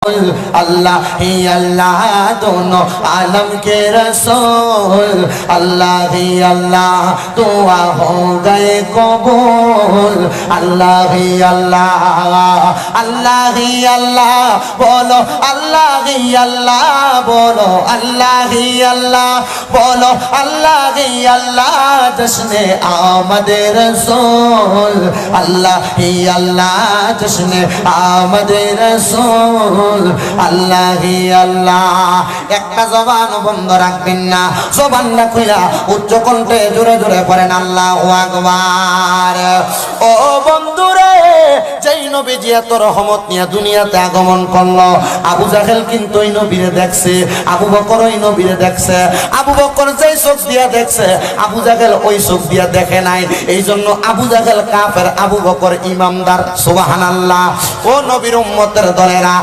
अल्लाह ही अल्लाह दोनों आलम के रसूल, अल्लाह ही अल्लाह दुआ हो गए कबूल, अल्लाह ही अल्लाह, अल्लाह ही अल्लाह बोलो, अल्लाह ही अल्लाह बोलो, अल्लाह ही अल्लाह बोलो, अल्लाह ही अल्लाह जश्ने आमद रसूल, अल्लाह ही अल्लाह जश्ने आमद रसूल, अल्लाह ही अल्लाह। একটা জবান বন্ধ রাখবেন না, জবানটা খুলে উচ্চ কণ্ঠে জোরে জোরে পড়েন আল্লাহু আকবার। ও বন্ধুরে, যেই নবীজি এত রহমত নিয়ে দুনিয়াতে আগমন করলো, আবু জাহেল কিন্তু ওই নবীরে দেখছে, আবু বকর ওই নবীরে দেখছে। আবু বকর যেই চোখ দিয়া দেখছে, আবু জাহেল ওই চোখ দিয়া দেখে নাই। এই জন্য আবু জাহেল কাফের, আবু বকর ইমানদার। সুবহানাল্লাহ। ও নবীর উম্মতের দলেরা,